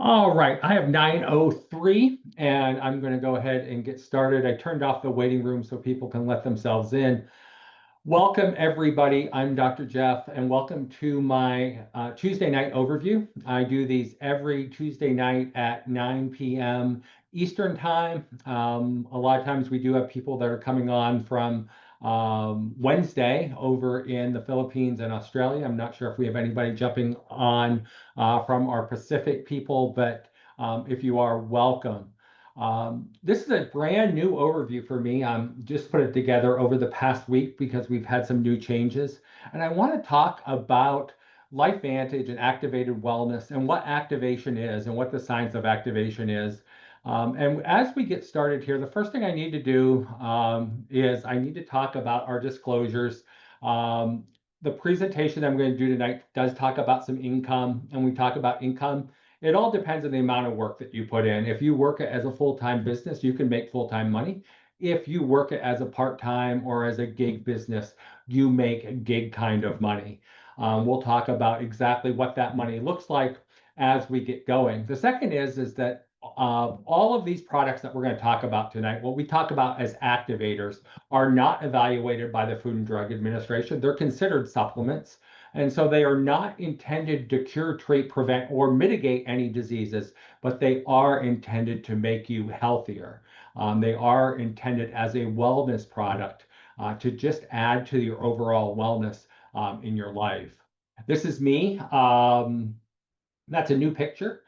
All right, I have 9:03 and I'm going to go ahead and get started. I turned off the waiting room so people can let themselves in. Welcome, everybody. I'm Dr. Jeff, and welcome to my Tuesday night overview. I do these every Tuesday night at 9 p.m. Eastern Time. A lot of times we do have people that are coming on from Wednesday over in the Philippines and Australia. I'm not sure if we have anybody jumping on from our Pacific people, but if you are, welcome. This is a brand new overview for me. Just put it together over the past week because we've had some new changes. And I want to talk about LifeVantage and activated wellness and what activation is and what the science of activation is. And as we get started here, the first thing I need to do is I need to talk about our disclosures. The presentation I'm going to do tonight does talk about some income, and we talk about income. It all depends on the amount of work that you put in. If you work it as a full-time business, you can make full-time money. If you work it as a part-time or as a gig business, you make gig kind of money. We'll talk about exactly what that money looks like as we get going. The second is that all of these products that we're going to talk about tonight, what we talk about as activators, are not evaluated by the Food and Drug Administration. They're considered supplements. And so they are not intended to cure, treat, prevent, or mitigate any diseases, but they are intended to make you healthier. They are intended as a wellness product to just add to your overall wellness in your life. This is me. That's a new picture.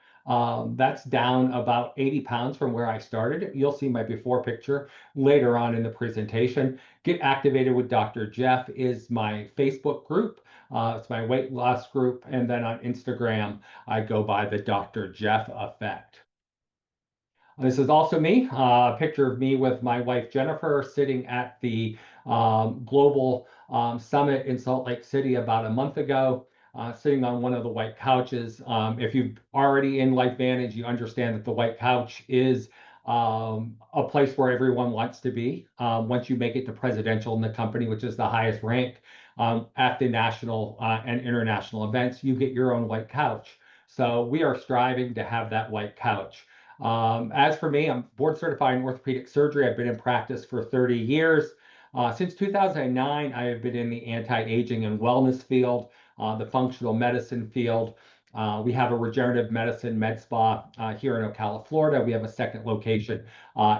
That's down about 80 pounds from where I started. You'll see my before picture later on in the presentation. Get Activated with Dr. Jeff is my Facebook group. It's my weight loss group. And then on Instagram, I go by the Dr. Jeff Effect. This is also me, a picture of me with my wife Jennifer sitting at the Global Summit in Salt Lake City about a month ago, sitting on one of the white couches. If you've already in LifeVantage, you understand that the white couch is a place where everyone wants to be. Once you make it to presidential in the company, which is the highest rank at the national and international events, you get your own white couch. So we are striving to have that white couch. As for me, I'm board certified in orthopedic surgery. I've been in practice for 30 years. Since 2009, I have been in the anti-aging and wellness field, the functional medicine field. We have a regenerative medicine med spa here in Ocala, Florida. We have a second location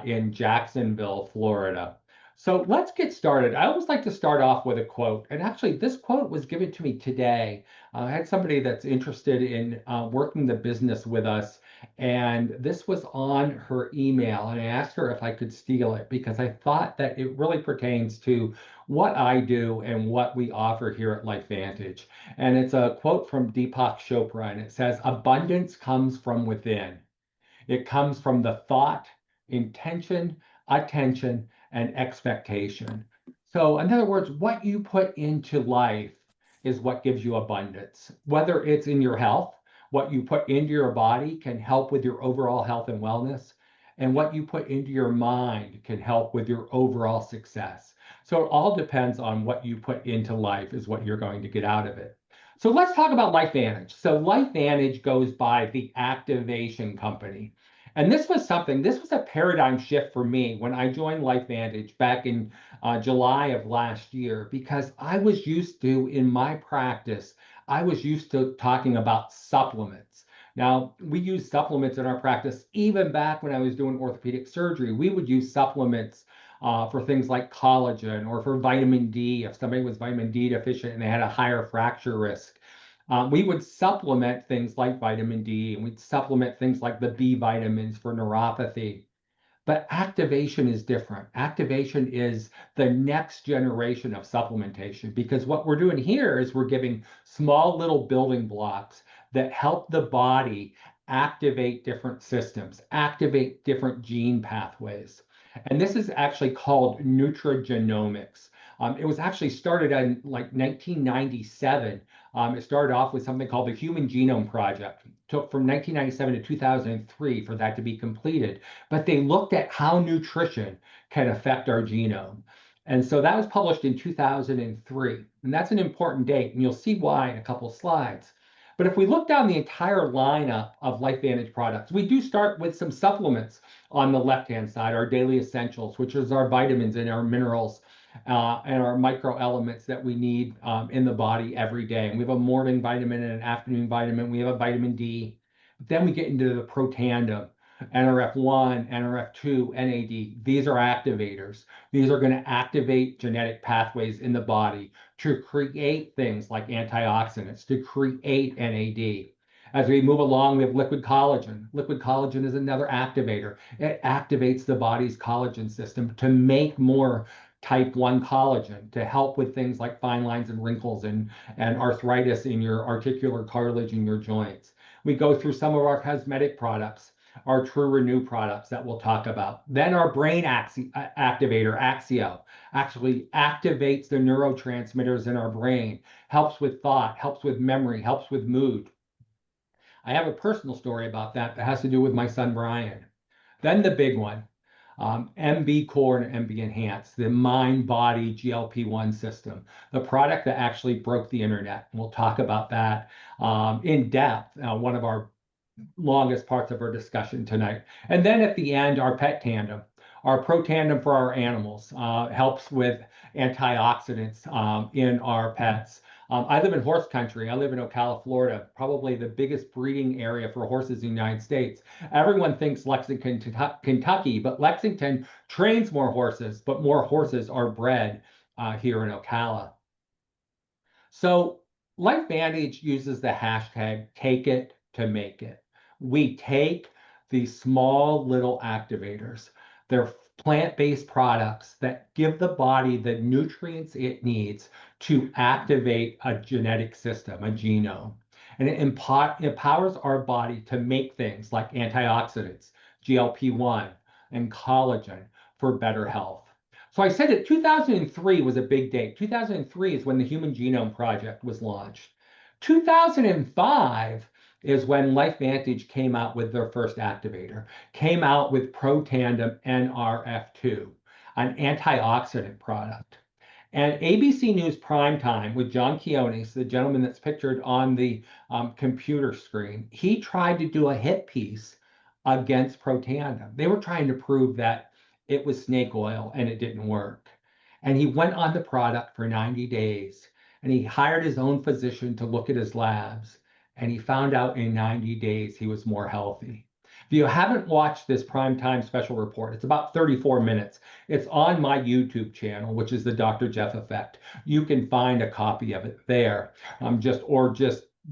in Jacksonville, Florida. So let's get started. I always like to start off with a quote. And actually, this quote was given to me today. I had somebody that's interested in working the business with us, and this was on her email. And I asked her if I could steal it because I thought that it really pertains to what I do and what we offer here at LifeVantage. And it's a quote from Deepak Chopra, and it says, "Abundance comes from within. It comes from the thought, intention, attention, and expectation." So, in other words, what you put into life is what gives you abundance. Whether it's in your health, what you put into your body can help with your overall health and wellness, and what you put into your mind can help with your overall success. So, it all depends on what you put into life, is what you're going to get out of it. So let's talk about LifeVantage. So LifeVantage goes by the Activation Company. And this was a paradigm shift for me when I joined LifeVantage back in July of last year, because I was used to, in my practice, I was used to talking about supplements. Now, we use supplements in our practice. Even back when I was doing orthopedic surgery, we would use supplements for things like collagen or for vitamin D, if somebody was vitamin D deficient and they had a higher fracture risk. We would supplement things like vitamin D, and we'd supplement things like the B vitamins for neuropathy. But activation is different. Activation is the next generation of supplementation, because what we're doing here is we're giving small little building blocks that help the body activate different systems, activate different gene pathways. And this is actually called nutrigenomics. It was actually started in like 1997. It started off with something called the Human Genome Project. It took from 1997 to 2003 for that to be completed. But they looked at how nutrition can affect our genome. And so that was published in 2003. And that's an important date. And you'll see why in a couple slides. But if we look down the entire lineup of LifeVantage products, we do start with some supplements on the left-hand side, our daily essentials, which is our vitamins and our minerals and our micro elements that we need in the body every day. And we have a morning vitamin and an afternoon vitamin. We have a vitamin D. Then we get into the protandem, NRF1, NRF2, NAD. These are activators. These are going to activate genetic pathways in the body to create things like antioxidants, to create NAD. As we move along, we have liquid collagen. Liquid collagen is another activator. It activates the body's collagen system to make more type 1 collagen to help with things like fine lines and wrinkles and arthritis in your articular cartilage in your joints. We go through some of our cosmetic products, our True Renew products that we'll talk about. Then our brain activator, Axio, actually activates the neurotransmitters in our brain, helps with thought, helps with memory, helps with mood. I have a personal story about that that has to do with my son, Brian. Then the big one, MB Core and MB Enhanced, the MindBody GLP-1 system, the product that actually broke the internet. And we'll talk about that in depth, one of our longest parts of our discussion tonight. And then at the end, our pet tandem, our pro tandem for our animals, helps with antioxidants in our pets. I live in horse country. I live in Ocala, Florida, probably the biggest breeding area for horses in the United States. Everyone thinks Lexington, Kentucky, but Lexington trains more horses, but more horses are bred here in Ocala. So LifeVantage uses the hashtag take it to make it. We take these small little activators. They're plant-based products that give the body the nutrients it needs to activate a genetic system, a genome. And it empowers our body to make things like antioxidants, GLP-1, and collagen for better health. So I said that 2003 was a big date. 2003 is when the Human Genome Project was launched. 2005 is when LifeVantage came out with their first activator, came out with Protandem NRF2, an antioxidant product. And ABC News Primetime with John Quiones, the gentleman that's pictured on the computer screen, he tried to do a hit piece against Protandem. They were trying to prove that it was snake oil and it didn't work. And he went on the product for 90 days and he hired his own physician to look at his labs. And he found out in 90 days he was more healthy. If you haven't watched this primetime special report, it's about 34 minutes. It's on my YouTube channel, which is the Dr. Jeff Effect. You can find a copy of it there. Just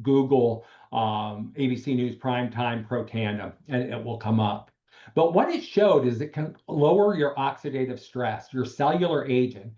Google ABC News Primetime Protandem, and it will come up. But what it showed is it can lower your oxidative stress, your cellular aging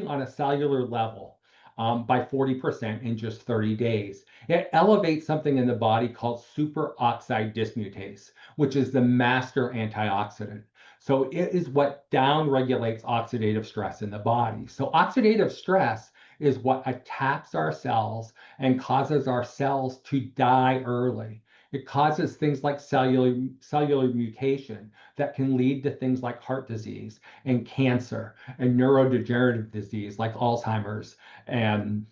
on a cellular level. By 40% in just 30 days. It elevates something in the body called superoxide dismutase, which is the master antioxidant. So it is what downregulates oxidative stress in the body. So oxidative stress is what attacks our cells and causes our cells to die early. It causes things like cellular mutation that can lead to things like heart disease and cancer and neurodegenerative disease like Alzheimer's and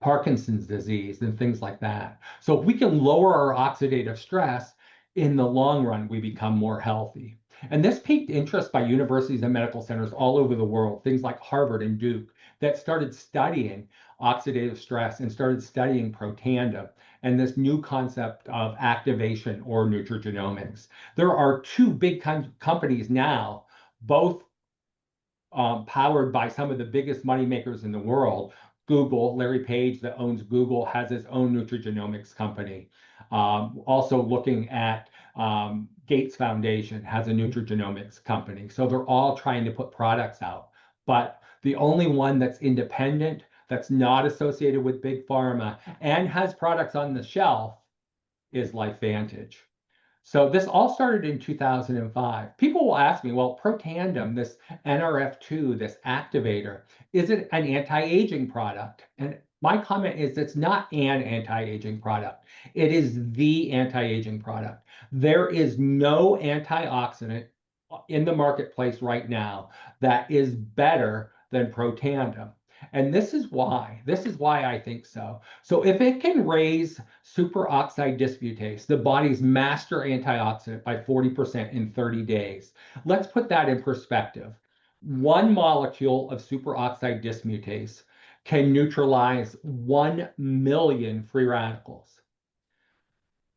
Parkinson's disease and things like that. So if we can lower our oxidative stress, in the long run, we become more healthy. And this piqued interest by universities and medical centers all over the world, things like Harvard and Duke, that started studying oxidative stress and started studying Protandem and this new concept of activation or nutrigenomics. There are two big companies now, both powered by some of the biggest money makers in the world. Google, Larry Page that owns Google has his own nutrigenomics company. Also looking at Gates Foundation has a nutrigenomics company. So they're all trying to put products out. But the only one that's independent, that's not associated with big pharma, and has products on the shelf is LifeVantage. So this all started in 2005. People will ask me, well, Protandem, this NRF2, this activator, is it an anti-aging product? And my comment is it's not an anti-aging product. It is the anti-aging product. There is no antioxidant in the marketplace right now that is better than Protandem. And this is why. This is why I think so. So if it can raise superoxide dismutase, the body's master antioxidant, by 40% in 30 days, let's put that in perspective. One molecule of superoxide dismutase can neutralize 1 million free radicals.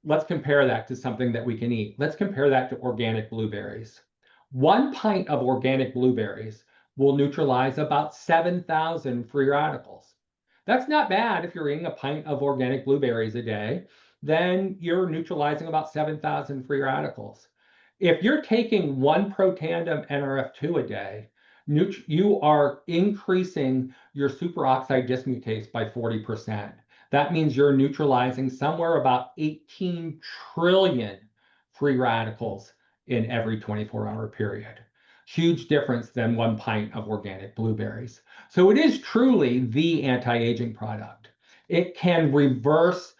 Let's compare that to something that we can eat. Let's compare that to organic blueberries. 1 pint of organic blueberries will neutralize about 7,000 free radicals. That's not bad. If you're eating a pint of organic blueberries a day, then you're neutralizing about 7,000 free radicals. If you're taking 1 protandem NRF2 a day, you are increasing your superoxide dismutase by 40%. That means you're neutralizing somewhere about 18 trillion free radicals in every 24-hour period. Huge difference than 1 pint of organic blueberries. So it is truly the anti-aging product. It can reverse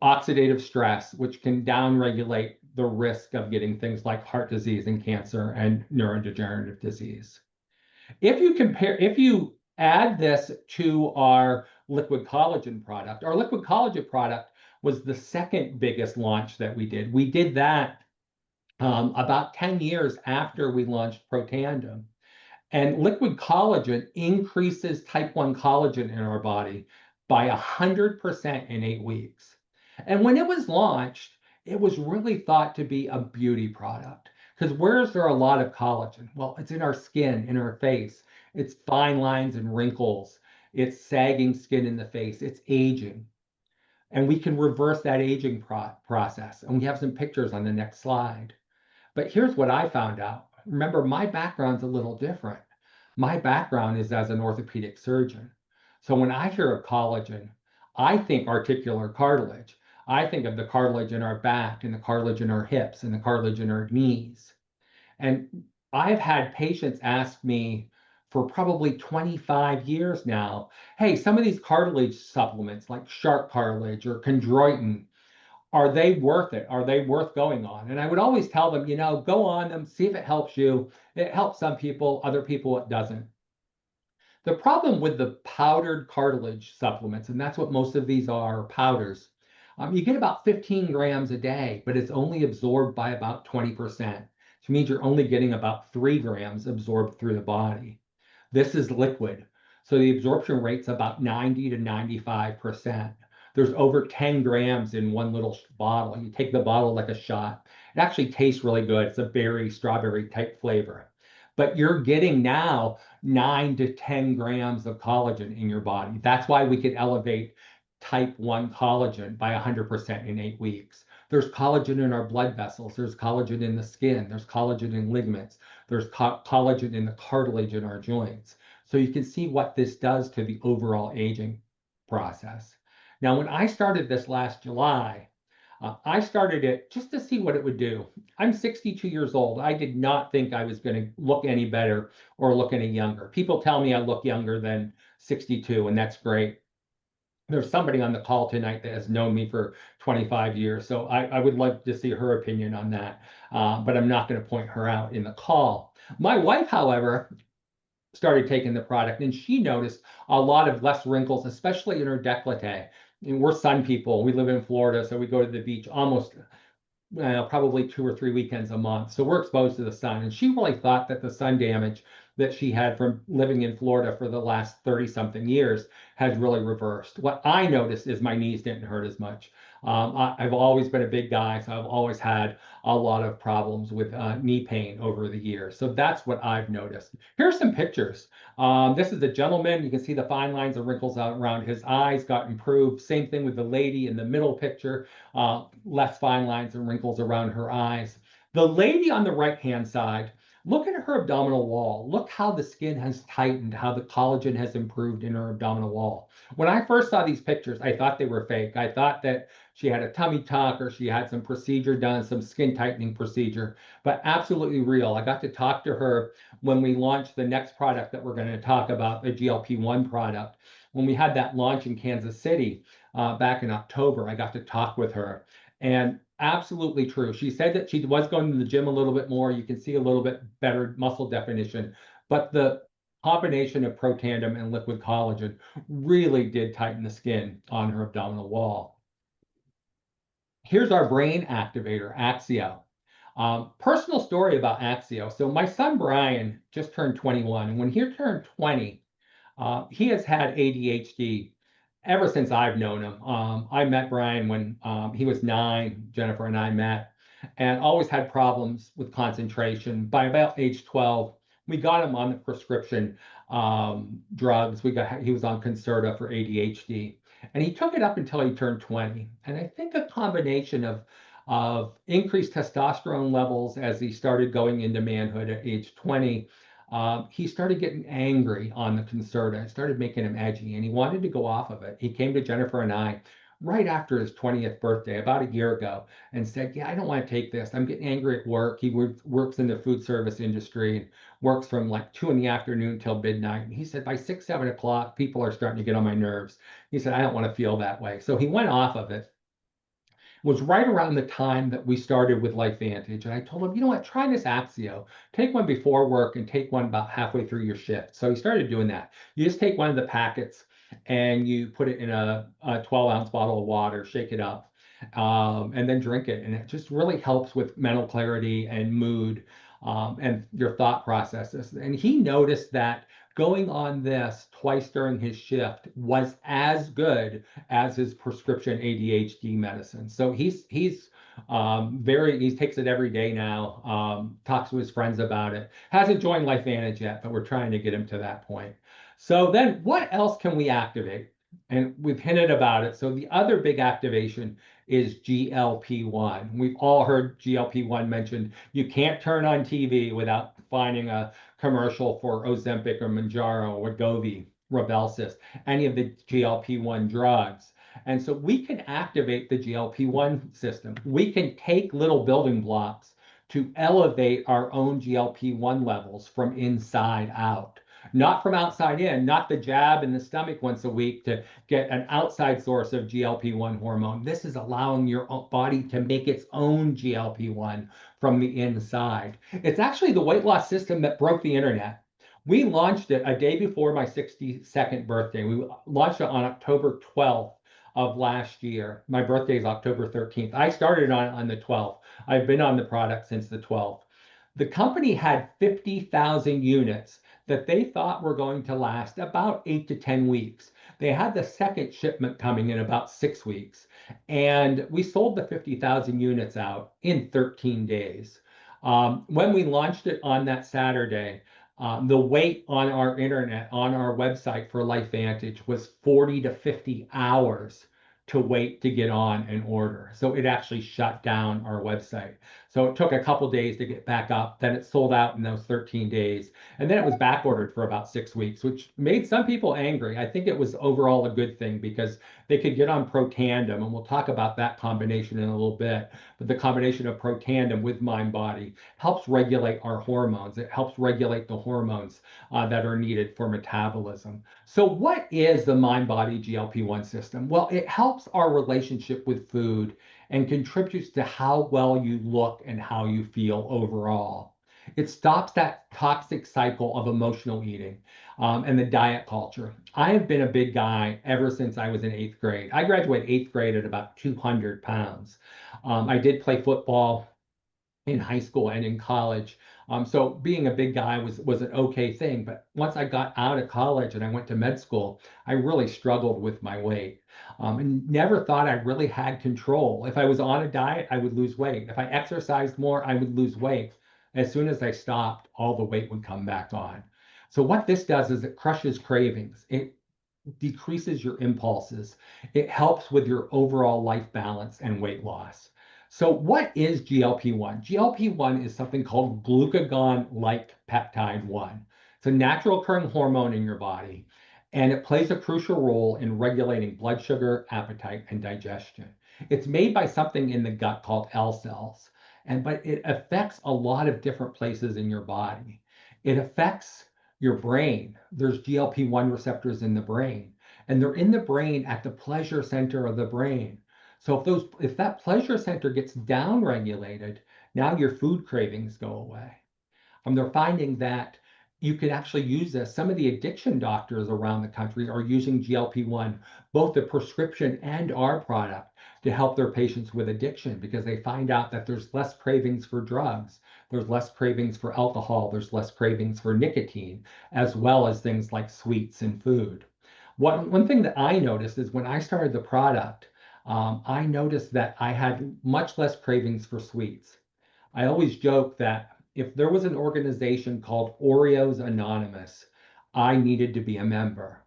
oxidative stress, which can downregulate the risk of getting things like heart disease and cancer and neurodegenerative disease. If you add this to our liquid collagen product, our liquid collagen product was the second biggest launch that we did. We did that about 10 years after we launched Protandem. And liquid collagen increases type 1 collagen in our body by 100% in 8 weeks. And when it was launched, it was really thought to be a beauty product. Because where is there a lot of collagen? Well, it's in our skin, in our face. It's fine lines and wrinkles. It's sagging skin in the face. It's aging. And we can reverse that aging process. And we have some pictures on the next slide. But here's what I found out. Remember, my background's a little different. My background is as an orthopedic surgeon. So when I hear of collagen, I think articular cartilage. I think of the cartilage in our back and the cartilage in our hips and the cartilage in our knees. And I've had patients ask me for probably 25 years now, hey, some of these cartilage supplements like shark cartilage or chondroitin, are they worth it? Are they worth going on? And I would always tell them, go on them, see if it helps you. It helps some people, other people it doesn't. The problem with the powdered cartilage supplements, and that's what most of these are, powders, you get about 15 grams a day, but it's only absorbed by about 20%, which means you're only getting about 3 grams absorbed through the body. This is liquid, so the absorption rate's about 90 to 95%. There's over 10 grams in one little bottle. You take the bottle like a shot. It actually tastes really good. It's a berry, strawberry type flavor. But you're getting now 9 to 10 grams of collagen in your body. That's why we can elevate type 1 collagen by 100% in 8 weeks. There's collagen in our blood vessels. There's collagen in the skin. There's collagen in ligaments. There's collagen in the cartilage in our joints. So you can see what this does to the overall aging process. Now, when I started this last July, I started it just to see what it would do. I'm 62 years old. I did not think I was going to look any better or look any younger. People tell me I look younger than 62, and that's great. There's somebody on the call tonight that has known me for 25 years, so I would like to see her opinion on that, but I'm not going to point her out in the call. My wife, however, started taking the product, and she noticed a lot of less wrinkles, especially in her décolleté. And we're sun people. We live in Florida, so we go to the beach almost probably 2 or 3 weekends a month. So we're exposed to the sun. And she really thought that the sun damage that she had from living in Florida for the last 30-something years has really reversed. What I noticed is my knees didn't hurt as much. I've always been a big guy, so I've always had a lot of problems with knee pain over the years. So that's what I've noticed. Here's some pictures. This is a gentleman. You can see the fine lines and wrinkles out around his eyes got improved. Same thing with the lady in the middle picture. Less fine lines and wrinkles around her eyes. The lady on the right-hand side, look at her abdominal wall. Look how the skin has tightened, how the collagen has improved in her abdominal wall. When I first saw these pictures, I thought they were fake. I thought that she had a tummy tuck or she had some procedure done, some skin tightening procedure, but absolutely real. I got to talk to her when we launched the next product that we're going to talk about, the GLP-1 product. When we had that launch in Kansas City back in October, I got to talk with her. And absolutely true. She said that she was going to the gym a little bit more. You can see a little bit better muscle definition, but the combination of Protandim and liquid collagen really did tighten the skin on her abdominal wall. Here's our brain activator, Axio. Personal story about Axio. So my son Brian just turned 21, and when he turned 20, he has had ADHD ever since I've known him. I met Brian when he was 9. Jennifer and I met, and always had problems with concentration. By about age 12, we got him on the prescription drugs. He was on Concerta for ADHD, and he took it up until he turned 20. And I think a combination of increased testosterone levels as he started going into manhood at age 20, he started getting angry on the Concerta. It started making him edgy, and he wanted to go off of it. He came to Jennifer and I right after his 20th birthday, about a year ago, and said, "Yeah, I don't want to take this. I'm getting angry at work." He works in the food service industry and works from like 2 in the afternoon till midnight. And he said, by 6, 7 o'clock, people are starting to get on my nerves. He said, "I don't want to feel that way." So he went off of it. Was right around the time that we started with LifeVantage. And I told him, "You know what, try this Axio. Take one before work and take one about halfway through your shift." So he started doing that. You just take one of the packets and you put it in a 12-ounce bottle of water, shake it up, and then drink it. And it just really helps with mental clarity and mood, and your thought processes. And he noticed that going on this twice during his shift was as good as his prescription ADHD medicine. So he takes it every day now. Talks to his friends about it. Hasn't joined LifeVantage yet, but we're trying to get him to that point. So then, what else can we activate? And we've hinted about it. So the other big activation is GLP-1. We've all heard GLP-1 mentioned. You can't turn on TV without finding a commercial for Ozempic or Mounjaro or Wegovy, Rybelsus, any of the GLP-1 drugs. And so we can activate the GLP-1 system. We can take little building blocks to elevate our own GLP-1 levels from inside out. Not from outside in, not the jab in the stomach once a week to get an outside source of GLP-1 hormone. This is allowing your body to make its own GLP-1 from the inside. It's actually the weight loss system that broke the internet. We launched it a day before my 62nd birthday. We launched it on October 12th of last year. My birthday is October 13th. I started on the 12th. I've been on the product since the 12th. The company had 50,000 units that they thought were going to last about 8 to 10 weeks. They had the second shipment coming in about 6 weeks, and we sold the 50,000 units out in 13 days. When we launched it on that Saturday, the wait on our internet, on our website for LifeVantage was 40 to 50 hours to wait to get on an order. So it actually shut down our website. So it took a couple days to get back up. Then it sold out in those 13 days. And then it was back ordered for about 6 weeks, which made some people angry. I think it was overall a good thing because they could get on Protandim, and we'll talk about that combination in a little bit. But the combination of Protandim with MindBody helps regulate our hormones. It helps regulate the hormones that are needed for metabolism. So what is the MindBody GLP-1 system? Well, it helps our relationship with food and contributes to how well you look and how you feel overall. It stops that toxic cycle of emotional eating, and the diet culture. I have been a big guy ever since I was in 8th grade. I graduated 8th grade at about 200 pounds. I did play football in high school and in college. So being a big guy was an okay thing. But once I got out of college and I went to med school, I really struggled with my weight, and never thought I really had control. If I was on a diet, I would lose weight. If I exercised more, I would lose weight. As soon as I stopped, all the weight would come back on. So what this does is it crushes cravings. It decreases your impulses. It helps with your overall life balance and weight loss. So what is GLP-1? GLP-1 is something called glucagon-like peptide 1. It's a natural occurring hormone in your body, and it plays a crucial role in regulating blood sugar, appetite, and digestion. It's made by something in the gut called L cells, but it affects a lot of different places in your body. It affects your brain. There's GLP-1 receptors in the brain, and they're in the brain at the pleasure center of the brain. So if that pleasure center gets downregulated, now your food cravings go away. They're finding that you can actually use this. Some of the addiction doctors around the country are using GLP-1, both the prescription and our product, to help their patients with addiction because they find out that there's less cravings for drugs, there's less cravings for alcohol, there's less cravings for nicotine, as well as things like sweets and food. One thing that I noticed is when I started the product, I noticed that I had much less cravings for sweets. I always joke that if there was an organization called Oreos Anonymous, I needed to be a member.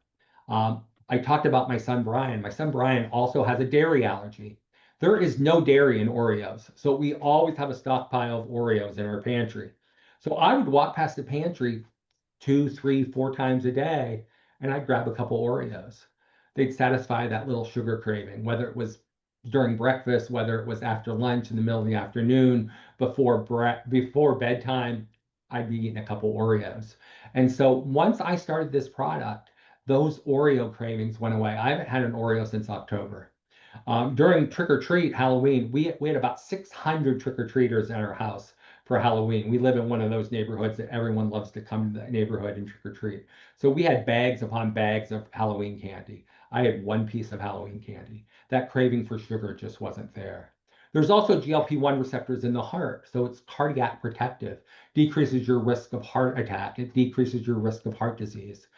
I talked about my son Brian. My son Brian also has a dairy allergy. There is no dairy in Oreos, so we always have a stockpile of Oreos in our pantry. So I would walk past the pantry 2, 3, 4 times a day, and I'd grab a couple Oreos. They'd satisfy that little sugar craving, whether it was during breakfast, whether it was after lunch in the middle of the afternoon, before bedtime, I'd be eating a couple Oreos. And so once I started this product, those Oreo cravings went away. I haven't had an Oreo since October. During trick or treat Halloween, we had about 600 trick or treaters at our house for Halloween. We live in one of those neighborhoods that everyone loves to come to the neighborhood and trick or treat. So we had bags upon bags of Halloween candy. I had one piece of Halloween candy. That craving for sugar just wasn't there. There's also GLP-1 receptors in the heart, so it's cardiac protective, decreases your risk of heart attack, it decreases your risk of heart disease.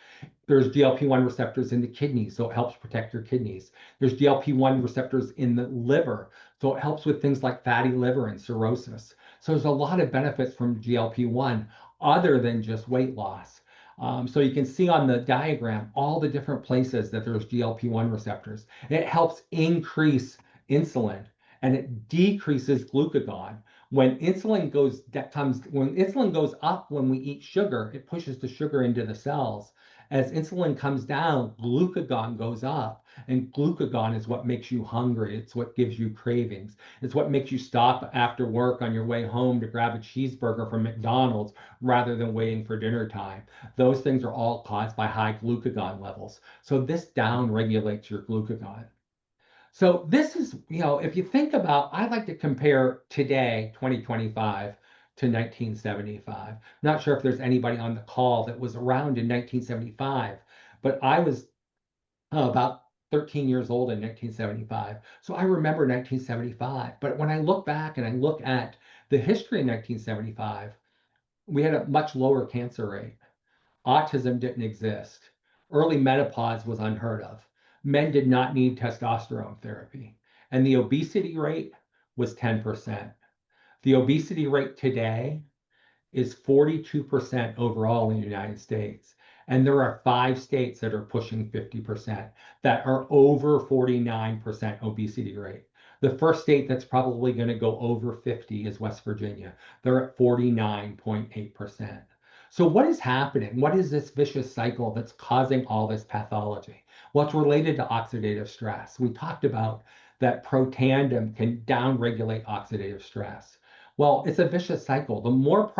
There's GLP-1 receptors in the kidneys, so it helps protect your kidneys. There's GLP-1 receptors in the liver, so it helps with things like fatty liver and cirrhosis. So there's a lot of benefits from GLP-1 other than just weight loss. So you can see on the diagram all the different places that there's GLP-1 receptors. It helps increase insulin and it decreases glucagon. When insulin goes up when we eat sugar, it pushes the sugar into the cells. As insulin comes down, glucagon goes up, and glucagon is what makes you hungry. It's what gives you cravings. It's what makes you stop after work on your way home to grab a cheeseburger from McDonald's rather than waiting for dinner time. Those things are all caused by high glucagon levels. So this down regulates your glucagon. So this is, if you think about, I like to compare today, 2025, to 1975. Not sure if there's anybody on the call that was around in 1975, but I was about 13 years old in 1975. So I remember 1975. But when I look back and I look at the history in 1975, we had a much lower cancer rate. Autism didn't exist. Early menopause was unheard of. Men did not need testosterone therapy. And the obesity rate was 10%. The obesity rate today is 42% overall in the United States. And there are 5 states that are pushing 50%, that are over 49% obesity rate. The first state that's probably going to go over 50 is West Virginia. They're at 49.8%. So what is happening? What is this vicious cycle that's causing all this pathology? Well, it's related to oxidative stress. We talked about that protandem can downregulate oxidative stress. Well, it's a vicious cycle. The more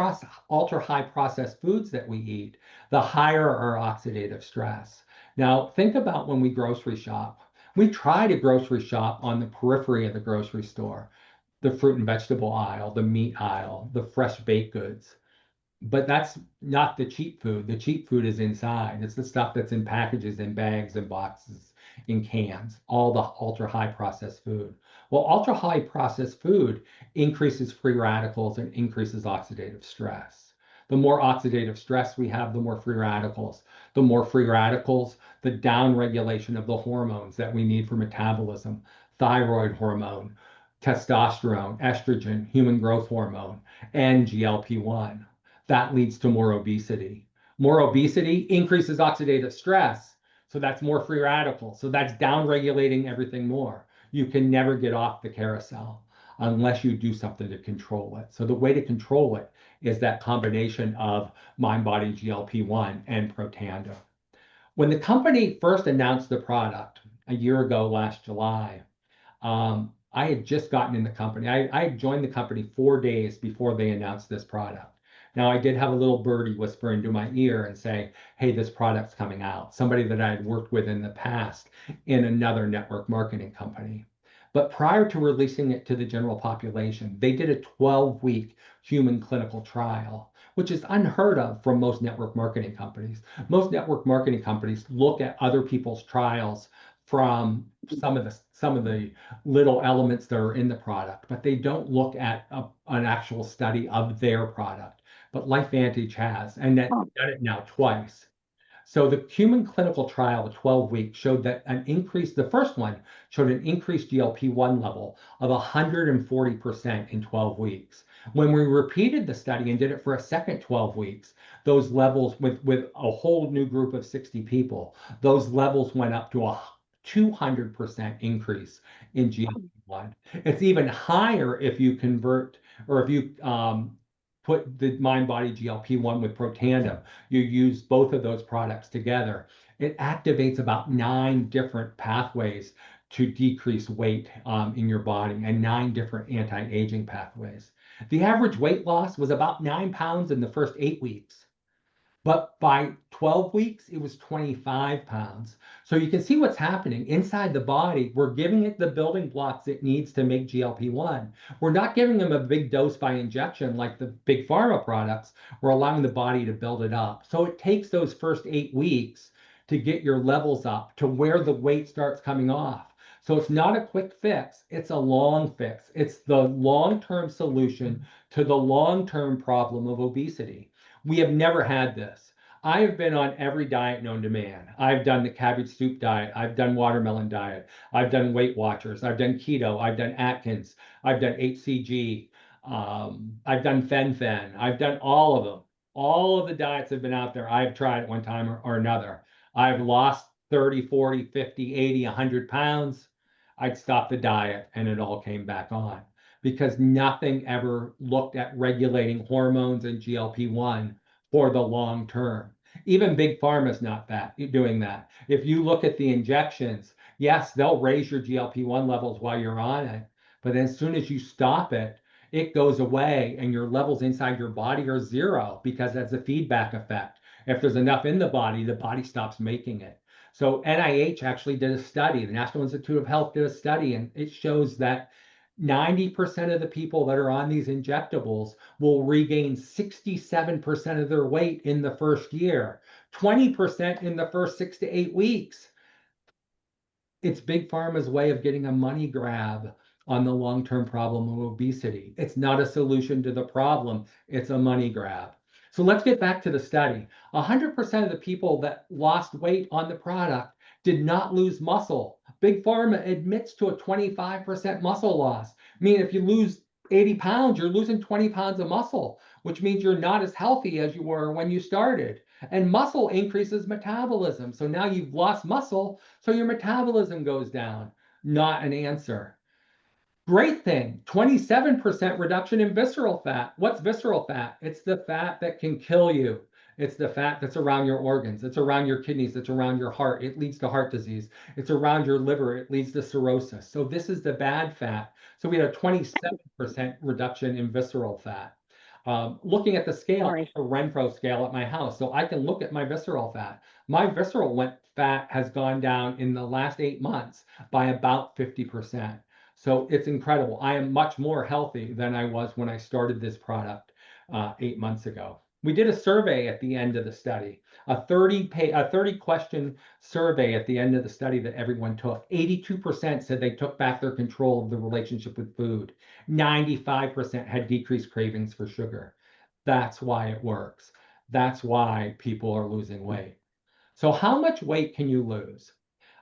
ultra high processed foods that we eat, the higher our oxidative stress. Now, think about when we grocery shop. We try to grocery shop on the periphery of the grocery store, the fruit and vegetable aisle, the meat aisle, the fresh baked goods. But that's not the cheap food. The cheap food is inside. It's the stuff that's in packages, in bags, in boxes, in cans, all the ultra high processed food. Well, ultra high processed food increases free radicals and increases oxidative stress. The more oxidative stress we have, the more free radicals. The more free radicals, the down regulation of the hormones that we need for metabolism, thyroid hormone, testosterone, estrogen, human growth hormone, and GLP-1. That leads to more obesity. More obesity increases oxidative stress. So that's more free radicals. So that's downregulating everything more. You can never get off the carousel unless you do something to control it. So the way to control it is that combination of MindBody GLP-1 and Protandim. When the company first announced the product a year ago, last July, I had just gotten in the company. I had joined the company 4 days before they announced this product. Now, I did have a little birdie whisper into my ear and say, hey, this product's coming out. Somebody that I had worked with in the past in another network marketing company. But prior to releasing it to the general population, they did a 12-week human clinical trial which is unheard of from most network marketing companies. Most network marketing companies look at other people's trials from some of the little elements that are in the product, but they don't look at an actual study of their product. But LifeVantage has, and that's done it now twice. So the human clinical trial, the 12 weeks, showed that the first one showed an increased GLP-1 level of 140% in 12 weeks. When we repeated the study and did it for a second 12 weeks, those levels with a whole new group of 60 people, those levels went up to a 200% increase in GLP-1. It's even higher if you convert or if you put the MindBody GLP-1 with Protandim. You use both of those products together. It activates about 9 different pathways to decrease weight in your body and 9 different anti-aging pathways. The average weight loss was about 9 pounds in the first 8 weeks. But by 12 weeks, it was 25 pounds. So you can see what's happening inside the body. We're giving it the building blocks it needs to make GLP-1. We're not giving them a big dose by injection like the big pharma products. We're allowing the body to build it up. So it takes those first 8 weeks to get your levels up to where the weight starts coming off. So it's not a quick fix, it's a long fix. It's the long-term solution to the long-term problem of obesity. We have never had this. I have been on every diet known to man. I've done the cabbage soup diet. I've done watermelon diet. I've done Weight Watchers. I've done keto. I've done Atkins. I've done HCG. I've done Fen-Phen. I've done all of them. All of the diets have been out there. I've tried at one time or another. I've lost 30, 40, 50, 80, 100 pounds. I'd stop the diet and it all came back on because nothing ever looked at regulating hormones and GLP-1 for the long term. Even big pharma's not doing that. If you look at the injections, yes, they'll raise your GLP-1 levels while you're on it, but as soon as you stop it, it goes away and your levels inside your body are 0 because that's a feedback effect. If there's enough in the body stops making it. So NIH actually did a study, the National Institute of Health did a study, and it shows that 90% of the people that are on these injectables will regain 67% of their weight in the first year, 20% in the first 6 to 8 weeks. It's Big Pharma's way of getting a money grab on the long-term problem of obesity. It's not a solution to the problem, it's a money grab. So let's get back to the study. 100% of the people that lost weight on the product did not lose muscle. Big Pharma admits to a 25% muscle loss. I mean, if you lose 80 pounds, you're losing 20 pounds of muscle, which means you're not as healthy as you were when you started. And muscle increases metabolism. So now you've lost muscle, so your metabolism goes down. Not an answer. Great thing, 27% reduction in visceral fat. What's visceral fat? It's the fat that can kill you. It's the fat that's around your organs. It's around your kidneys. It's around your heart. It leads to heart disease. It's around your liver. It leads to cirrhosis. So this is the bad fat. So we had a 27% reduction in visceral fat. Looking at the scale, a Renfro scale at my house, so I can look at my visceral fat. My visceral fat has gone down in the last 8 months by about 50%. So it's incredible. I am much more healthy than I was when I started this product 8 months ago. We did a survey at the end of the study, a 30 question survey at the end of the study that everyone took. 82% said they took back their control of the relationship with food. 95% had decreased cravings for sugar. That's why it works. That's why people are losing weight. So how much weight can you lose?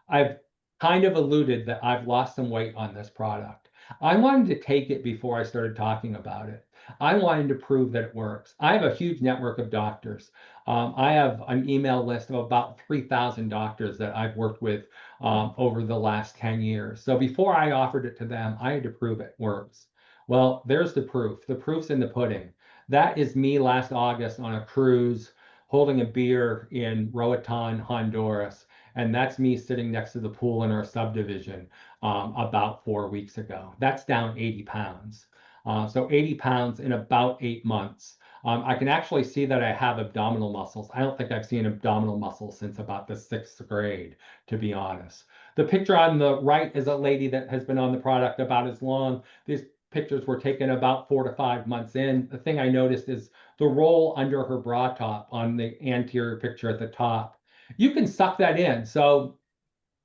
I've kind of alluded that I've lost some weight on this product. I wanted to take it before I started talking about it. I wanted to prove that it works. I have a huge network of doctors. I have an email list of about 3,000 doctors that I've worked with over the last 10 years. So before I offered it to them, I had to prove it works. Well, there's the proof. The proof's in the pudding. That is me last August on a cruise holding a beer in Roatan, Honduras. And that's me sitting next to the pool in our subdivision about 4 weeks ago. That's down 80 pounds. So 80 pounds in about 8 months. I can actually see that I have abdominal muscles. I don't think I've seen abdominal muscles since about the 6th grade, to be honest. The picture on the right is a lady that has been on the product about as long. This pictures were taken about 4 to 5 months in. The thing I noticed is the roll under her bra top on the anterior picture at the top. You can suck that in. So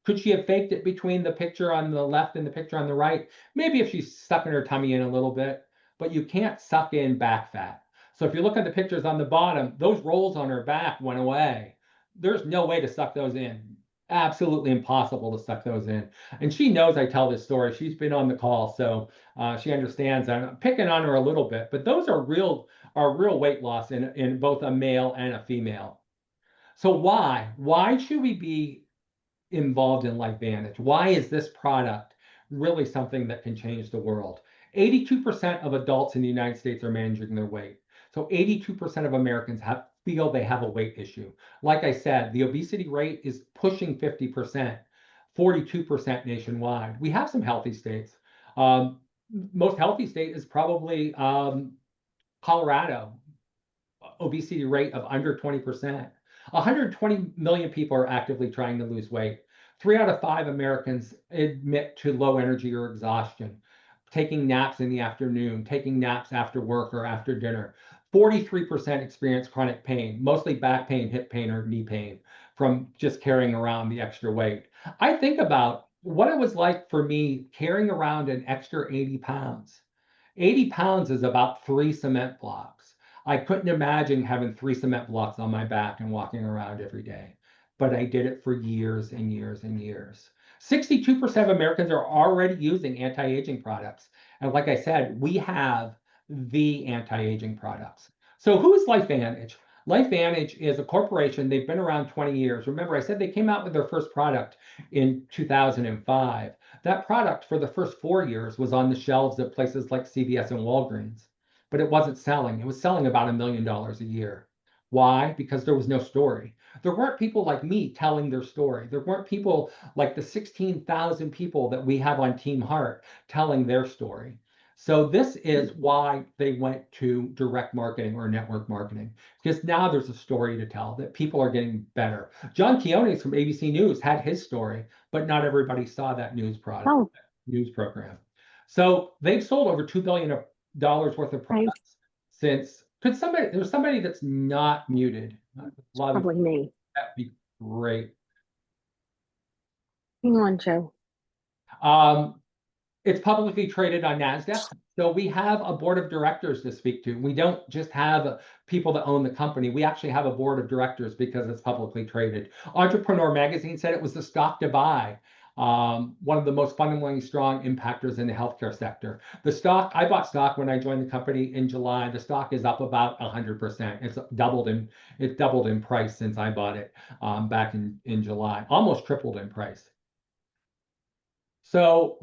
could she have faked it between the picture on the left and the picture on the right? Maybe if she's sucking her tummy in a little bit, but you can't suck in back fat. So if you look at the pictures on the bottom, those rolls on her back went away. There's no way to suck those in. Absolutely impossible to suck those in. And she knows I tell this story. She's been on the call, so she understands. I'm picking on her a little bit, but those are real weight loss in both a male and a female. So why should we be involved in LifeVantage? Why is this product really something that can change the world? 82% of adults in the United States are managing their weight. So 82% of Americans feel they have a weight issue. Like I said, the obesity rate is pushing 50%, 42% nationwide. We have some healthy states. Most healthy state is probably Colorado, obesity rate of under 20%. 120 million people are actively trying to lose weight. 3 out of 5 Americans admit to low energy or exhaustion, taking naps in the afternoon, taking naps after work or after dinner. 43% experience chronic pain, mostly back pain, hip pain, or knee pain from just carrying around the extra weight. I think about what it was like for me carrying around an extra 80 pounds. 80 pounds is about 3 cement blocks. I couldn't imagine having 3 cement blocks on my back and walking around every day, but I did it for years and years and years. 62% of Americans are already using anti-aging products. And like I said, we have the anti-aging products. So who's LifeVantage? LifeVantage is a corporation. They've been around 20 years. Remember, I said they came out with their first product in 2005. That product for the first 4 years was on the shelves at places like CVS and Walgreens, but it wasn't selling. It was selling about $1 million a year. Why? Because there was no story. There weren't people like me telling their story. There weren't people like the 16,000 people that we have on Team Heart telling their story. So this is why they went to direct marketing or network marketing, because now there's a story to tell that people are getting better. John Keonis from ABC News had his story, but not everybody saw that news program. So they've sold over $2 billion worth of products since. There's somebody that's not muted. Probably me. That'd be great. Hang on, Joe. It's publicly traded on NASDAQ. So we have a board of directors to speak to. We don't just have people that own the company. We actually have a board of directors because it's publicly traded. Entrepreneur Magazine said it was the stock to buy. One of the most fundamentally strong impactors in the healthcare sector. I bought stock when I joined the company in July. The stock is up about 100%. It's doubled in price since I bought it back in July, almost tripled in price. So,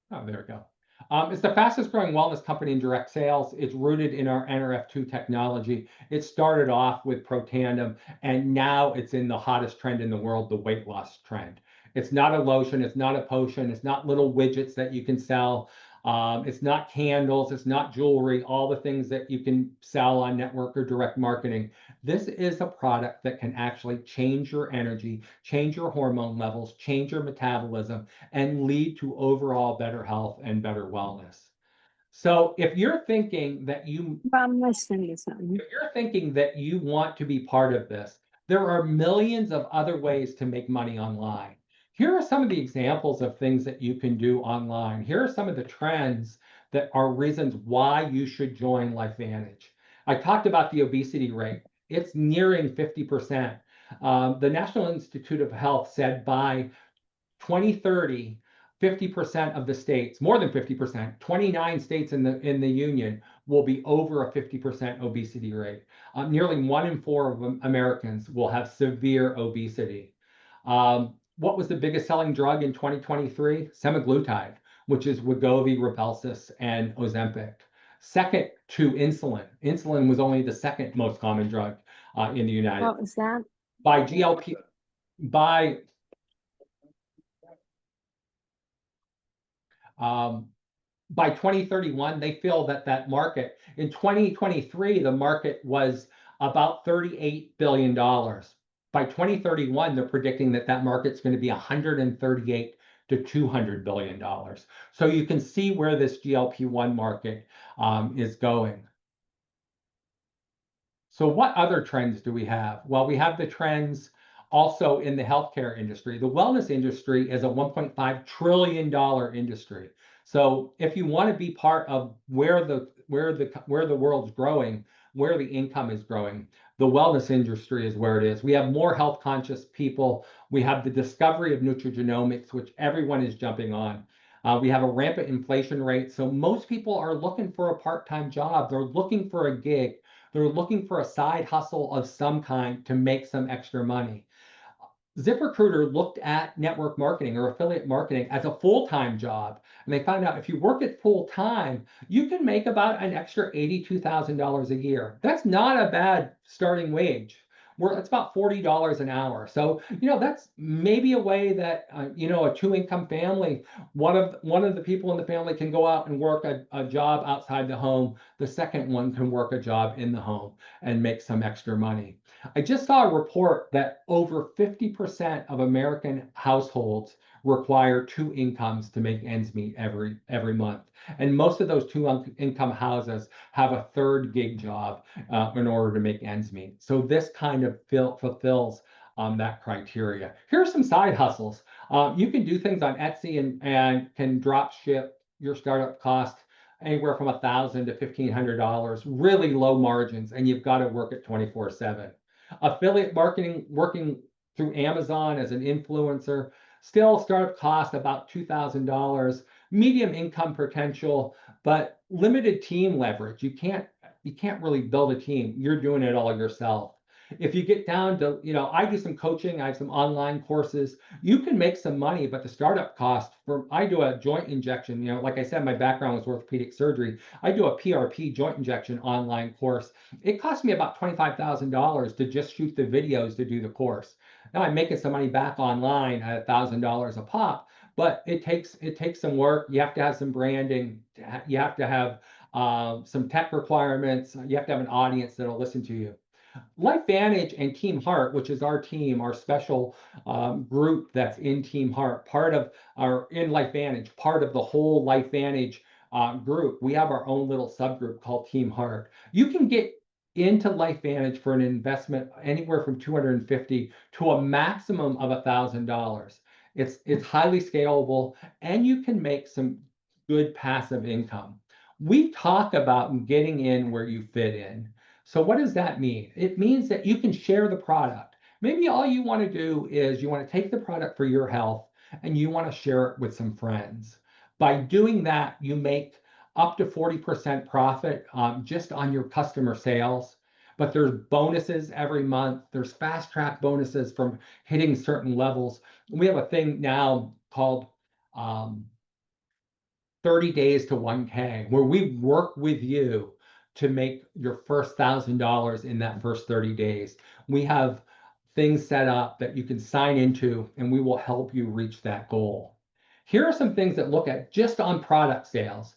there we go. It's the fastest growing wellness company in direct sales. It's rooted in our NRF2 technology. It started off with Protandim, and now it's in the hottest trend in the world, the weight loss trend. It's not a lotion. It's not a potion. It's not little widgets that you can sell. It's not candles. It's not jewelry, all the things that you can sell on network or direct marketing. This is a product that can actually change your energy, change your hormone levels, change your metabolism, and lead to overall better health and better wellness. So if you're thinking that I'm listening to something. If you're thinking that you want to be part of this, there are millions of other ways to make money online. Here are some of the examples of things that you can do online. Here are some of the trends that are reasons why you should join LifeVantage. I talked about the obesity rate. It's nearing 50%. The National Institute of Health said by 2030, 50% of the states, more than 50%, 29 states in the union will be over a 50% obesity rate. Nearly 1 in 4 of Americans will have severe obesity. What was the biggest selling drug in 2023? Semaglutide, which is Wegovy, Rybelsus, and Ozempic. Second to insulin. Insulin was only the second most common drug in the United States. What was that? By GLP, by by 2031, they feel that market, in 2023, the market was about $38 billion. By 2031, they're predicting that that market's going to be 138 to $200 billion. So you can see where this GLP-1 market is going. So what other trends do we have? Well, we have the trends also in the healthcare industry. The wellness industry is a $1.5 trillion industry. So if you want to be part of where the world's growing, where the income is growing, the wellness industry is where it is. We have more health conscious people. We have the discovery of nutrigenomics, which everyone is jumping on. We have a rampant inflation rate. So most people are looking for a part-time job. They're looking for a gig. They're looking for a side hustle of some kind to make some extra money. ZipRecruiter looked at network marketing or affiliate marketing as a full-time job. And they found out if you work it full-time, you can make about an extra $82,000 a year. That's not a bad starting wage. It's about $40 an hour. So, that's maybe a way that, a two-income family, one of the people in the family can go out and work a job outside the home. The second one can work a job in the home and make some extra money. I just saw a report that over 50% of American households require two incomes to make ends meet every month. And most of those two-income houses have a third gig job in order to make ends meet. So this kind of fulfills that criteria. Here are some side hustles. You can do things on Etsy and can drop ship your startup cost anywhere from $1,000 to $1,500, really low margins, and you've got to work it 24/7. Affiliate marketing, working through Amazon as an influencer, still startup cost about $2,000, medium income potential, but limited team leverage. You can't really build a team. You're doing it all yourself. If you get down to, I do some coaching, I have some online courses. You can make some money, but the startup cost I do a joint injection, like I said, my background was orthopedic surgery. I do a PRP joint injection online course. It cost me about $25,000 to just shoot the videos to do the course. Now I'm making some money back online at $1,000 a pop, but it takes some work. You have to have some branding. You have to have some tech requirements. You have to have an audience that'll listen to you. LifeVantage and Team Heart, which is our team, our special group that's in Team Heart, in LifeVantage, part of the whole LifeVantage group. We have our own little subgroup called Team Heart. You can get into LifeVantage for an investment anywhere from $250 to a maximum of $1,000. It's highly scalable, and you can make some good passive income. We talk about getting in where you fit in. So what does that mean? It means that you can share the product. Maybe all you want to do is you want to take the product for your health and you want to share it with some friends. By doing that, you make up to 40% profit just on your customer sales. But there's bonuses every month. There's fast track bonuses from hitting certain levels. We have a thing now called 30 days to 1K, where we work with you to make your first $1,000 in that first 30 days. We have things set up that you can sign into, and we will help you reach that goal. Here are some things that look at just on product sales.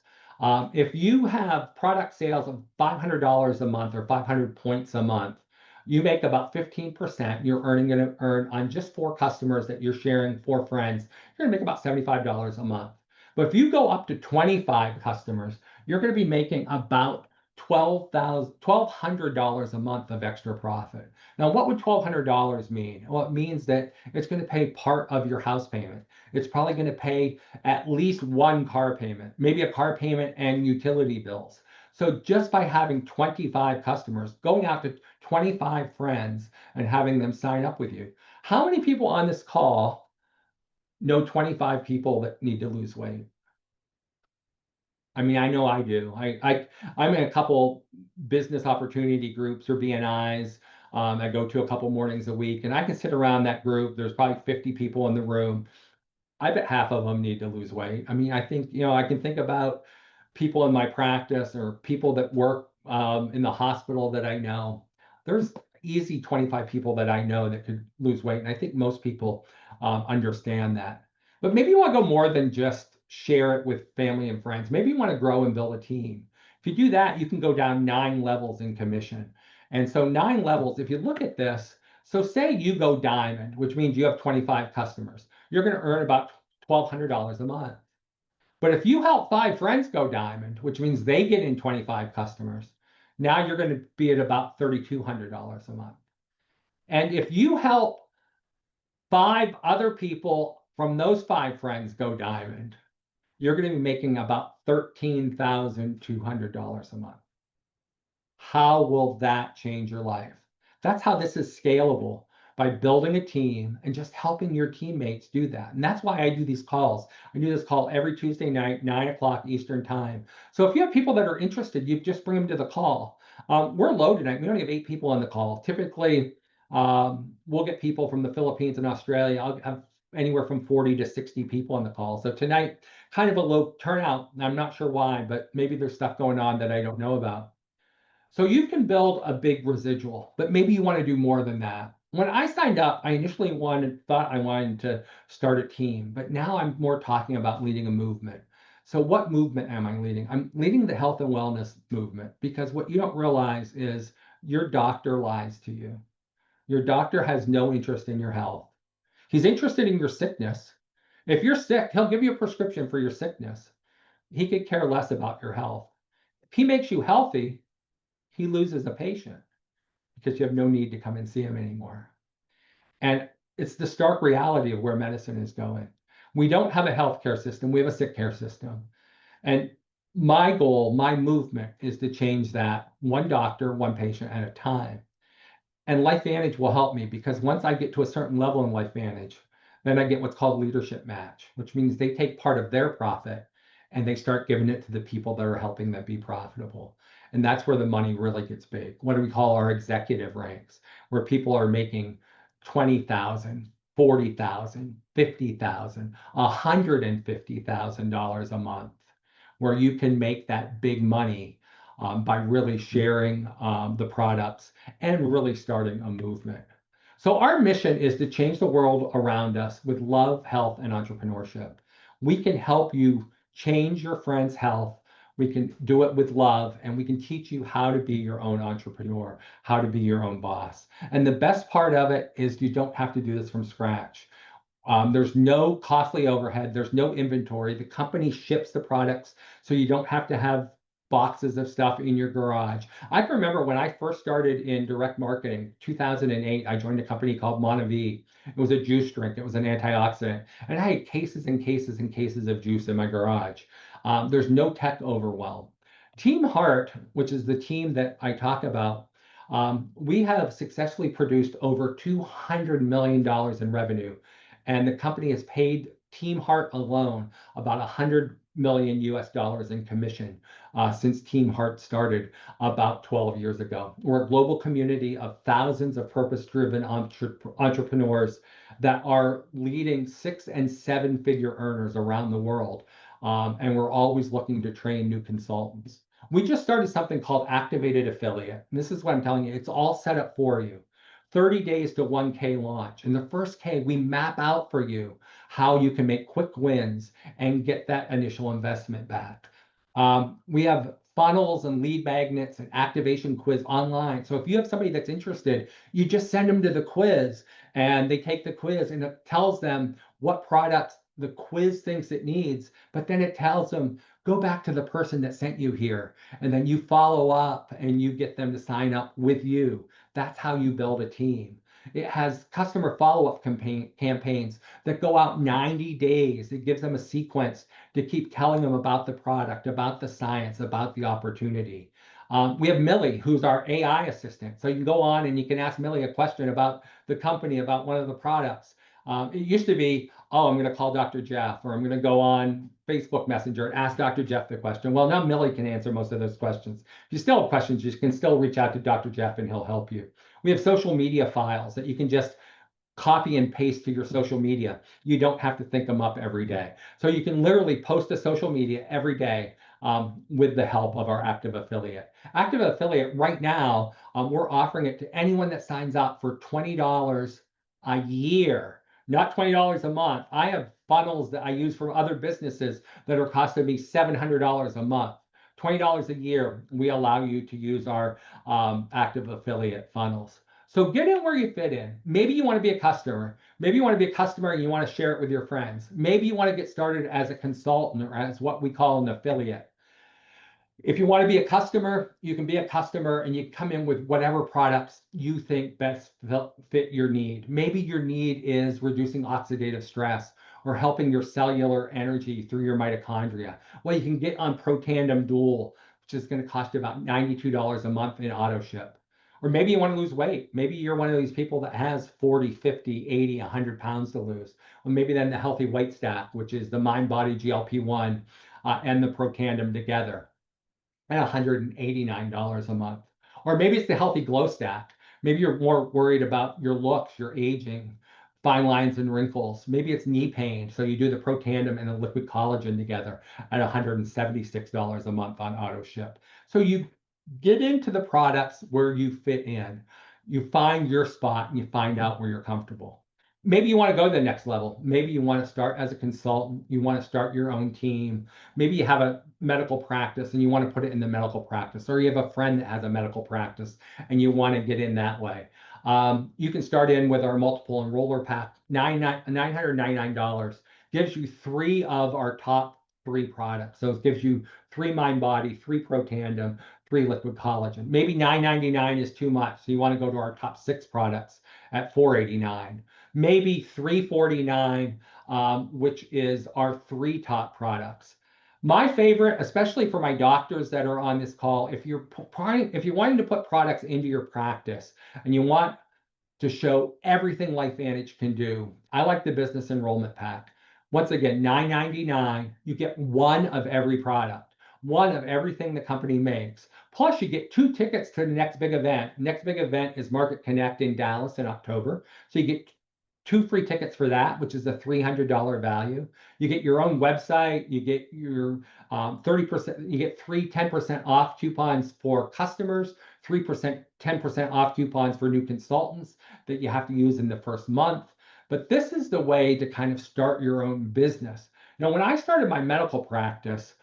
If you have product sales of $500 a month or 500 points a month, you make about 15%. You're going to earn on just 4 customers that you're sharing, 4 friends. You're going to make about $75 a month. But if you go up to 25 customers, you're going to be making about $1,200 a month of extra profit. Now, what would $1,200 mean? Well, it means that it's going to pay part of your house payment. It's probably going to pay at least one car payment, maybe a car payment and utility bills. So just by having 25 customers, going out to 25 friends and having them sign up with you. How many people on this call know 25 people that need to lose weight? I mean, I know I do. I'm in a couple business opportunity groups or BNIs. I go to a couple mornings a week, and I can sit around that group. There's probably 50 people in the room. I bet half of them need to lose weight. I mean, I think, I can think about people in my practice or people that work in the hospital that I know. There's easy 25 people that I know that could lose weight. And I think most people understand that. But maybe you want to go more than just share it with family and friends. Maybe you want to grow and build a team. If you do that, you can go down 9 levels in commission. And so 9 levels, if you look at this, So say you go diamond, which means you have 25 customers. You're going to earn about $1,200 a month. But if you help 5 friends go diamond, which means they get in 25 customers, now you're going to be at about $3,200 a month. And if you help 5 other people from those 5 friends go diamond, you're going to be making about $13,200 a month. How will that change your life? That's how this is scalable, by building a team and just helping your teammates do that. And that's why I do these calls. I do this call every Tuesday night, 9 o'clock Eastern time. So if you have people that are interested, you just bring them to the call. We're low tonight. We only have 8 people on the call. Typically, we'll get people from the Philippines and Australia. I'll have anywhere from 40 to 60 people on the call. So tonight, kind of a low turnout. I'm not sure why, but maybe there's stuff going on that I don't know about. So you can build a big residual, but maybe you want to do more than that. When I signed up, I initially thought I wanted to start a team, but now I'm more talking about leading a movement. So what movement am I leading? I'm leading the health and wellness movement, because what you don't realize is your doctor lies to you. Your doctor has no interest in your health. He's interested in your sickness. If you're sick, he'll give you a prescription for your sickness. He could care less about your health. If he makes you healthy, he loses a patient because you have no need to come and see him anymore. And it's the stark reality of where medicine is going. We don't have a healthcare system, we have a sick care system. And my goal, my movement is to change that, one doctor, one patient at a time. And LifeVantage will help me, because once I get to a certain level in LifeVantage, then I get what's called leadership match, which means they take part of their profit and they start giving it to the people that are helping them be profitable. And that's where the money really gets big. What do we call our executive ranks, where people are making 20,000, 40,000, 50,000, $150,000 a month, where you can make that big money by really sharing the products and really starting a movement. So our mission is to change the world around us with love, health, and entrepreneurship. We can help you change your friend's health. We can do it with love, and we can teach you how to be your own entrepreneur, how to be your own boss. And the best part of it is you don't have to do this from scratch. There's no costly overhead. There's no inventory. The company ships the products, so you don't have to have boxes of stuff in your garage. I can remember when I first started in direct marketing, 2008, I joined a company called Monavie. It was a juice drink. It was an antioxidant. And I had cases and cases and cases of juice in my garage. There's no tech overwhelm. Team Heart, which is the team that I talk about, we have successfully produced over $200 million in revenue. And the company has paid Team Heart alone about 100 million US dollars in commission since Team Heart started about 12 years ago. We're a global community of thousands of purpose-driven entrepreneurs that are leading 6- and 7-figure earners around the world. And we're always looking to train new consultants. We just started something called Activated Affiliate. And this is what I'm telling you, it's all set up for you. 30 days to 1K launch. In the first K, we map out for you how you can make quick wins and get that initial investment back. We have funnels and lead magnets and activation quiz online. So if you have somebody that's interested, you just send them to the quiz and they take the quiz, and it tells them what products the quiz thinks it needs, but then it tells them, go back to the person that sent you here. And then you follow up and you get them to sign up with you. That's how you build a team. It has customer follow-up campaigns that go out 90 days. It gives them a sequence to keep telling them about the product, about the science, about the opportunity. We have Millie, who's our AI assistant. So you can go on and you can ask Millie a question about the company, about one of the products. It used to be, oh, I'm going to call Dr. Jeff, or I'm going to go on Facebook Messenger and ask Dr. Jeff the question. Well, now Millie can answer most of those questions. If you still have questions, you can still reach out to Dr. Jeff and he'll help you. We have social media files that you can just copy and paste to your social media. You don't have to think them up every day. So you can literally post to social media every day with the help of our Active Affiliate. Active Affiliate right now, we're offering it to anyone that signs up for $20 a year. Not $20 a month. I have funnels that I use from other businesses that are costing me $700 a month. $20 a year, we allow you to use our active affiliate funnels. So get in where you fit in. Maybe you want to be a customer. Maybe you want to be a customer and you want to share it with your friends. Maybe you want to get started as a consultant or as what we call an affiliate. If you want to be a customer, you can be a customer and you come in with whatever products you think best fit your need. Maybe your need is reducing oxidative stress or helping your cellular energy through your mitochondria. Well, you can get on Protandim Dual, which is going to cost you about $92 a month in auto ship. Or maybe you want to lose weight. Maybe you're one of these people that has 40, 50, 80, 100 pounds to lose. Well, maybe then the Healthy Weight Stack, which is the MindBody GLP-1 and the Protandim together at $189 a month. Or maybe it's the Healthy Glow Stack. Maybe you're more worried about your looks, your aging, fine lines and wrinkles. Maybe it's knee pain. So you do the Protandim and the liquid collagen together at $176 a month on auto ship. So you get into the products where you fit in. You find your spot and you find out where you're comfortable. Maybe you want to go to the next level. Maybe you want to start as a consultant. You want to start your own team. Maybe you have a medical practice and you want to put it in the medical practice, or you have a friend that has a medical practice and you want to get in that way. You can start in with our multiple enroller pack. $999 gives you 3 of our top 3 products. So it gives you 3 MindBody, 3 Protandim, 3 liquid collagen. Maybe $999 is too much, so you want to go to our top 6 products at $489. Maybe $349, which is our 3 top products. My favorite, especially for my doctors that are on this call, if you're wanting to put products into your practice and you want to show everything LifeVantage can do, I like the business enrollment pack. Once again, $999, you get 1 of every product, 1 of everything the company makes. Plus, you get 2 tickets to the next big event. Next big event is Market Connect in Dallas in October. So you get 2 free tickets for that, which is a $300 value. You get your own website. You get your 30%. You get 3 10% off coupons for customers, 3% 10% off coupons for new consultants that you have to use in the first month. But this is the way to kind of start your own business. Now, when I started my medical practice,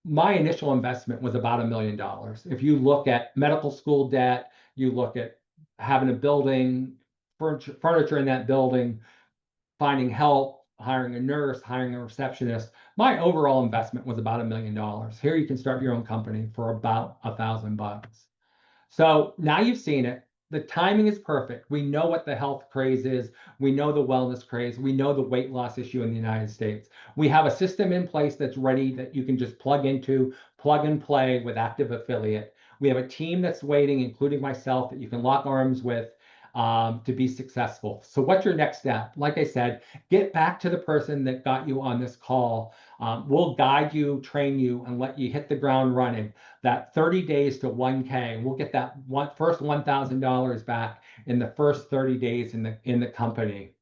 my initial investment was about $1 million. If you look at medical school debt, you look at having a building, furniture in that building, finding help, hiring a nurse, hiring a receptionist. My overall investment was about $1 million. Here you can start your own company for about $1,000. So now you've seen it. The timing is perfect. We know what the health craze is. We know the wellness craze. We know the weight loss issue in the United States. We have a system in place that's ready that you can just plug into, plug and play with Active Affiliate. We have a team that's waiting, including myself, that you can lock arms with to be successful. So what's your next step? Like I said, get back to the person that got you on this call. We'll guide you, train you, and let you hit the ground running. That 30 days to 1K, we'll get that first $1,000 back in the first 30 days in the company.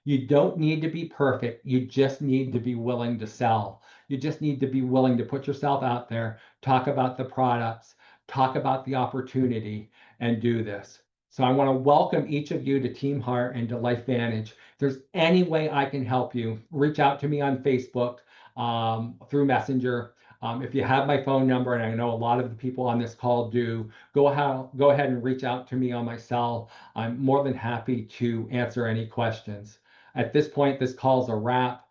You don't need to be perfect. You just need to be willing to sell. You just need to be willing to put yourself out there, talk about the products, talk about the opportunity, and do this. So I want to welcome each of you to Team Heart and to LifeVantage. If there's any way I can help you, reach out to me on Facebook through Messenger. If you have my phone number, and I know a lot of the people on this call do, go ahead and reach out to me on my cell. I'm more than happy to answer any questions. At this point, this call's a wrap.